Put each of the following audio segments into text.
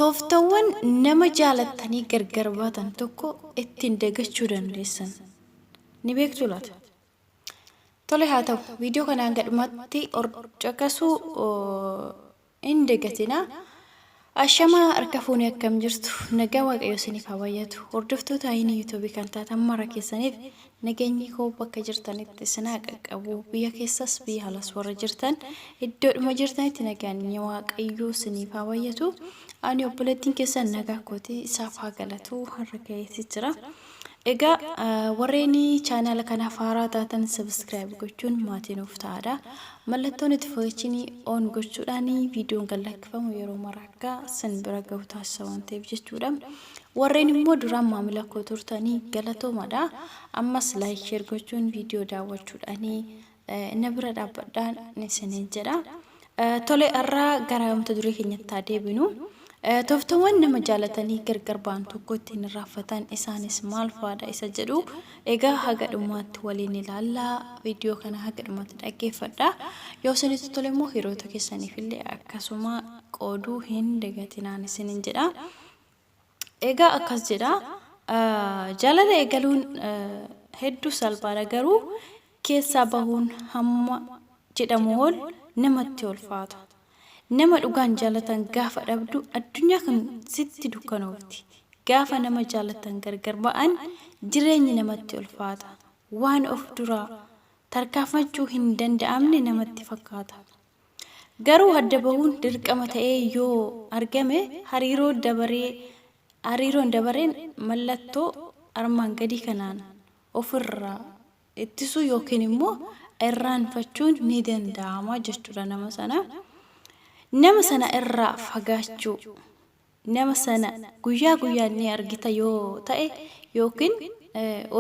Tooftawan nama jaalatanii gargar baatan tokko ittiin dagachuu dandeessan ni beektu laata? Tole haa ta'u viidiyoo kanaan gadhumatti caqasuu hin dagatinaa. Ashama harka fuunee akkam jirtu nagaa waaqayyo isiniif haa baay'atu. Hordoftoota YouTube kan taatan mara keessaniif nageenyi koo bakka jirtanitti isin haa qaqqabu. Biyya keessas biyya alas warra jirtan iddoodhuma jirtanitti nageenyi waaqayyo isiniif haa baay'atu. Ani obboleettiin keessan nagaa kooti isaaf haa galatu har'a ga'eetti jira. Egaa warreeni chaanala kana faaraa taatan subscribe gochuun maatii nuuf ta'aadha. Mallattoon itti fo'ichinii on gochuudhaani viidiyoon gallakkifamu yeroo maraa sin bira gahu taasisa waan ta'eef jechuudha. Warreen immoo duraan maamila koo turtanii galatoomaadha. Ammas like share gochuun viidiyoo daawwachuudhaani na bira dhaabbadhaan isiniin jedha. Tole har'a gara mata duree keenyatti haa deebinu. Tooftawan nama jaalatanii gargar ba'an tokko ittiin raffatan isaanis maal fa'aadha isa jedhu egaa haga dhumaatti waliin ilaallaa viidiyoo kana haga dhumaatti dhaggeeffadha. Yoo isinitti tole immoo hiriyoota keessaniif illee akkasuma qooduu hin dagatinaan isiniin jedha. Egaa akkas jedha jaalala eegaluun hedduu salphaadha garuu keessaa bahuun hamma jedhamu ol namatti ulfaata. Nama dhugaan jaalatan gaafa dhabdu addunyaa kan sitti dukkanoofti. Gaafa nama jaalatan gargar ba'an jireenyi namatti ulfaata. Waan of duraa tarkaanfachuu hin danda'amne namatti fakkaata. Garuu adda bahuun dirqama ta'ee yoo argame hariiroon dabareen mallattoo armaan gadii kanaan ofirraa ittisuu yookiin immoo irraanfachuun ni danda'ama jechuudha nama sana. Nama sana irraa fagaachuu nama sana guyyaa guyyaan ni argita yoo ta'e yookiin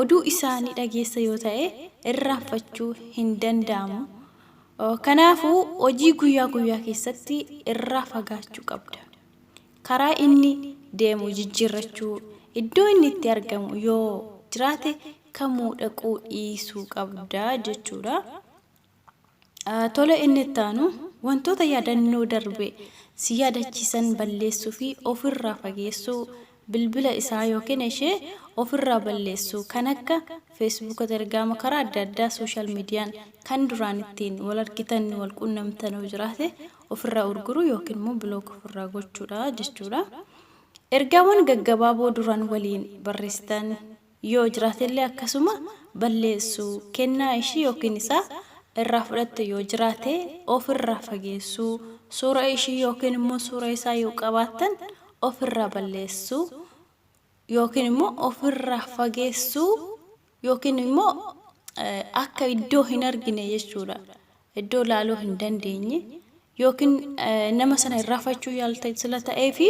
oduu isaanii dhageessa yoo ta'e irraanfachuu hin danda'amu. Kanaafuu hojii guyyaa keessatti irraa fagaachuu qabda. Karaa inni deemu jijjiirrachuu iddoo inni itti argamu yoo jiraate kamuu dhaquu dhiisuu qabda jechuudha. Tole inni ittaanu wantoota yaadannoo darbe si yaadachiisan balleessuu fi ofirraa fageessuu bilbila isaa yookiin ishee ofirraa balleessuu kan akka Facebook ergaama karaa adda addaa social meediyaan kan duraan ittiin wal argitan wal quunnamtan yoo jiraate ofirraa urguruu yookiin immoo biloog ofirraa gochuudha jechuudha. Ergaawwan gaggabaaboo duraan waliin barreessitan yoo jiraate illee akkasuma balleessuu kennaa ishee yookiin isaa irraa fudhatte yoo jiraate ofirraa fageessuu suura ishee yookiin immoo suura isaa yoo qabaattan ofirraa balleessuu yookiin immoo ofirraa fageessuu yookiin immoo akka iddoo hin argine jechuudha. Iddoo laaluu hin dandeenye yookiin nama sana irraafachuu yaalta sila ta'ee fi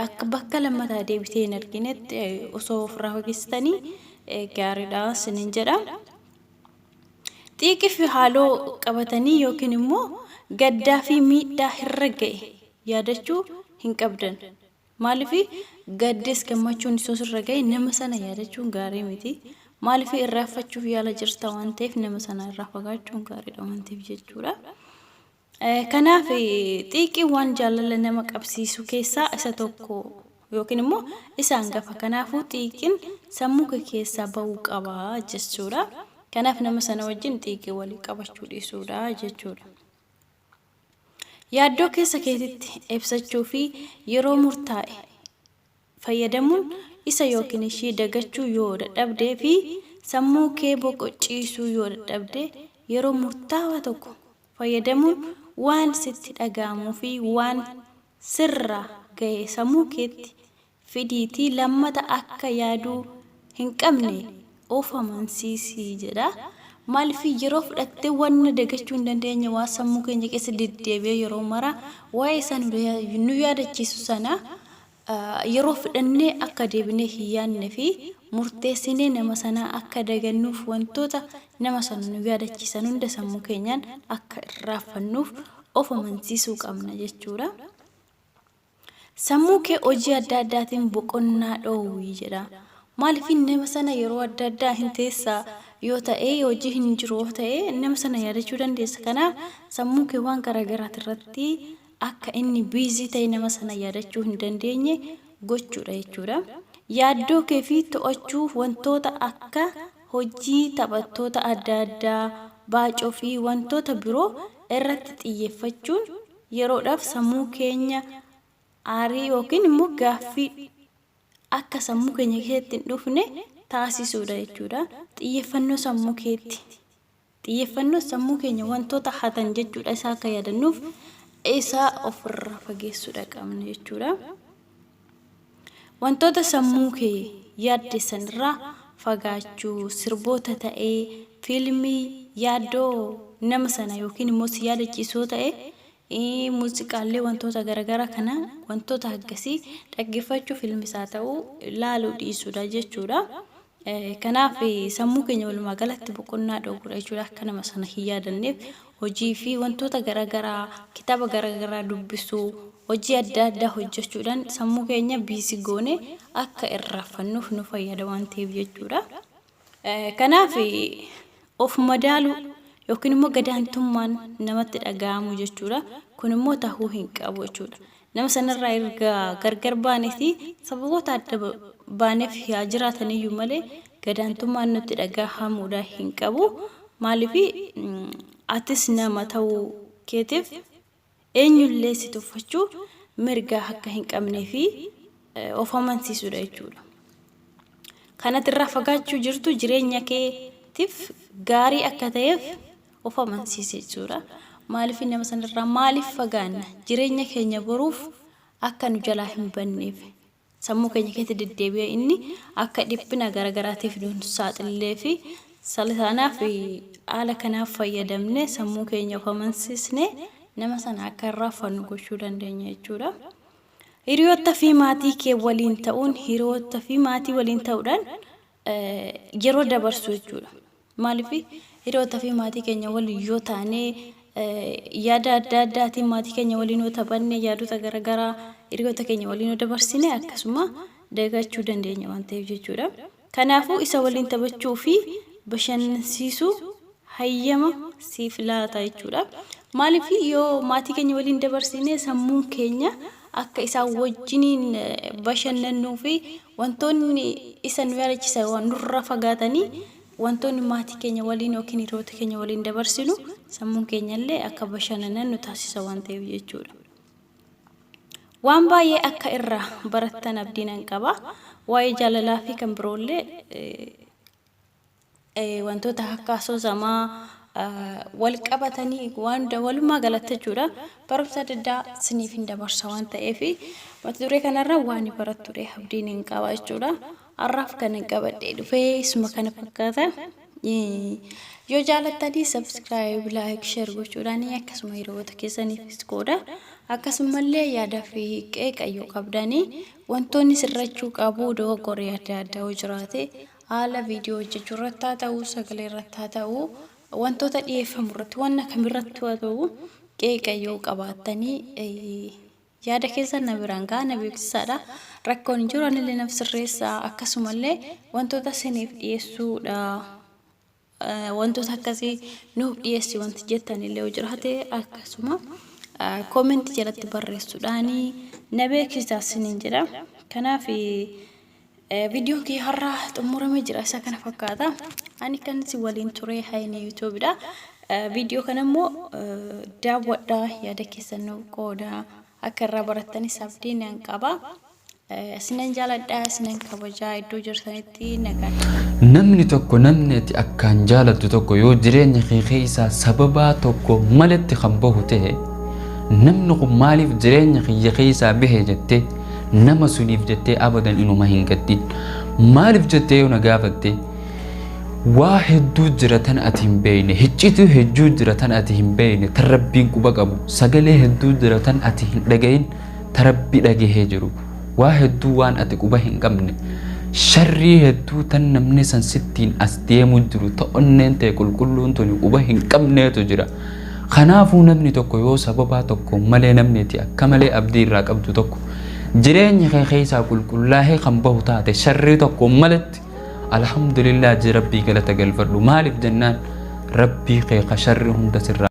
akka bakka lammataa deebitee hin arginetti osoo ofirraa fageessitanii gaariidha isiniin jedha. Xiiqii fi haaloo qabatanii yookiin immoo gaddaa fi miidhaa irra ga'e yaadachuu hin qabdan. Maaliif gaddees gammachuun isoos irra ga'e nama sana yaadachuun gaarii miti. Maaliif irraanfachuuf yaala jirta waan ta'eef nama sana irraa fagaachuun gaariidha waan ta'eef jechuudha. Kanaaf xiiqii waan jaalala nama qabsiisu keessaa isa tokko yookiin immoo isa hangafa. Kanaafuu xiiqiin sammuu keessaa bahuu qaba jechuudha. Kanaaf nama sana wajjin xiiqii walii qabachuu dhiisuudha jechuudha. Yaaddoo keessa keetitti ibsachuu fi yeroo murtaa'e fayyadamuun isa yookiin ishee dagachuu yoo dadhabdee fi sammuu kee boqochiisuu yoo dadhabde yeroo murtaawaa tokko fayyadamuun waan sitti dhaga'amuu fi waan sirraa ga'e sammuu keetti fidiitii lammata akka yaaduu hin qabne of amansiisii jedha. Maaliif yeroo fudhattee waan dagachuu hin dandeenye waan sammuu keenya keessa deddeebi'ee yeroo mara waa'ee san nu yaadachiisu sana yeroo fudhannee akka deebinee hin yaadne fi murteessinee nama sana akka dagannuuf wantoota nama sana nu yaadachiisan hunda sammuu keenyaan akka irraanfannuuf of amansiisuu qabna jechuudha. Sammuu kee hojii adda addaatiin boqonnaa dhoowwii jedha. Maaliif nama sana yeroo adda addaa hin teessaa yoo ta'e hojii hin jiru yoo ta'e nama sana yaadachuu dandeessa. Kanaaf sammuu kee waan garaagaraati irratti akka inni biizii ta'e nama sana yaadachuu hin dandeenye gochuudha jechuudha. Yaaddoo kee fi to'achuu wantoota akka hojii taphattoota adda addaa baacoo fi wantoota biroo irratti xiyyeeffachuun yeroodhaaf sammuu keenya aarii yookiin immoo gaaffii akka sammuu keenya keessatti hin dhufne taasisuudha jechuudha. Xiyyeeffannoo sammuu keetti. Xiyyeeffannoo sammuu keenya wantoota hatan jechuudha isaa akka yaadannuuf isaa ofirraa fageessuudha qabna jechuudha. Wantoota sammuu kee yaaddeessan irraa fagaachuu sirboota ta'ee fiilmii yaaddoo nama sana yookiin immoo si yaadachiisoo ta'ee muuziqaalee wantoota garaagaraa kana wantoota akkasii dhaggeeffachuu fiilmisaa ta'uu ilaaluu dhiisuudha jechuudha. Kanaaf sammuu keenya walumaa galatti boqonnaa dhoowwudha jechuudha akka nama sana hin yaadanneef hojii fi wantoota garaagaraa kitaaba garaagaraa dubbisuu hojii adda addaa hojjechuudhaan sammuu keenya biizii goone akka irraanfannuuf nu fayyada waan ta'eef jechuudha. Kanaaf of madaaluu yookiin immoo gadaantummaan namatti dhaga'amu jechuudha. Kun immoo tahuu hin qabu jechuudha. Nama sanarraa erga gargar baaneeti sababoota adda baaneef yaa jiraatan iyyuu malee gadaantummaan nutti dhaga'amuudha hin qabu. Maaliif atis nama ta'uu keetiif eenyullee si tuffachuu mirgaa akka hin qabnee fi of amansiisuudha jechuudha. Kanatirraa fagaachuu jirtu jireenya keetiif gaarii akka ta'eef of amansiisee jechuudha. Maaliif nama sanarraa maaliif fagaanna jireenya keenya boruuf akka nu jalaa hin banneef sammuu keenya keessatti deddeebi'ee inni akka dhiphina garaagaraatiif nu saaxilee fi sanaaf haala kanaaf fayyadamne sammuu keenya of amansiisne nama sana akka irraanfannu gochuu dandeenya jechuudha. Hiriyoota fi maatii kee waliin ta'uun hiriyoota fi maatii waliin ta'uudhaan yeroo dabarsu jechuudha. Maaliif hiriyoota fi maatii keenya waliin yoo taane yaada adda addaatiin maatii keenya waliin yoo taphanne yaadota garaagaraa hiriyoota keenya waliin yoo dabarsine akkasuma dagachuu dandeenya waan ta'eef jechuudha. Kanaafuu isa waliin taphachuu fi bashannansiisuu hayyama siif laata jechuudha. Maaliif yoo maatii keenya waliin dabarsine sammuun keenya akka isaan wajjiniin bashannannuu fi wantoonni isa nu yaadachiisan waan nurraa fagaatanii wantoonni maatii keenya waliin yookiin hiriyoota keenya waliin dabarsinu sammuun keenyallee akka bashannanan nu taasisa waan ta'eef jechuudha. Waan baay'ee akka irraa barattan abdiin qaba. Waa'ee jaalalaa fi kan biroollee wantoota akka asoosamaa wal qabatanii waan walumaa galatti jechuudha. Barumsa adda addaa siniif hin dabarsa waan ta'eef mata duree kanarraa waan barattuudha abdiin qaba jechuudha. Har'aaf kan qabadhee dhufee isuma kana fakkaata. Yoo jaalattanii subscribe like share gochuudhaan akkasuma hiriyoota keessaniifis qooda. Akkasumallee yaadaa fi qeeqayyoo qabdanii wantoonni sirrachuu qabu dogoggoree adda addaa yoo jiraate haala viidiyoo hojjechuu irratti haa ta'uu sagalee irratti haa ta'uu wantoota dhiyeeffamu irratti waan kamirratti haa ta'uu qeeqayyoo qabaattanii yaada keessan na biraan gaana beeksisaadha. Rakkoon hin jiru anillee naf sirreessaa akkasumallee wantoota siniif dhiyeessuudha. Wantoota akkasii nuuf dhiyeessi wanti jettanillee yoo jiraate akkasuma comment jalatti barreessuudhaan na beeksisaa siniin jedha. Kanaaf viidiyoo kee har'a xumuramee jira isa kana fakkaata. Ani kan si waliin ture hayne YouTube'dha. Viidiyoo kana immoo daawwadhaa yaada keessan nuuf qooda akka irraa barattanis abdiin qaba. Sinan jaaladhaa sinan kabajaa iddoo jirtanitti nagaa. Namni tokko namni ati akkaan jaalattu tokko yoo jireenya kee keessaa sababaa tokko malatti kan bahu ta'e namni kun maaliif jireenya kiyya keessaa bahe jettee nama suniif jettee abadan inuma hin gaddin. Maaliif jettee yoo na gaafatte waa hedduu jira tan ati hin beekne hicciitu hedduu jira tan ati hin beekne tan rabbiin quba qabu sagalee hedduu jira tan ati hin dhagahin tan rabbi dhagahee jiru waa hedduu waan ati quba hin qabne sharrii hedduu tan namni san sittiin as deemu jiru ta'onneen ta'e qulqulluun tuni quba hin qabneetu jira. Kanaafuu namni tokko yoo sababaa tokko malee namneeti akka malee abdii irraa qabdu tokko jireenya kee keessaa qulqullaa'ee kan bahu taate sharrii tokko malatti alhamdulillah ji rabbii galata galfadhu. Maaliif jennaan rabbii kee ka sharri hunda sirraa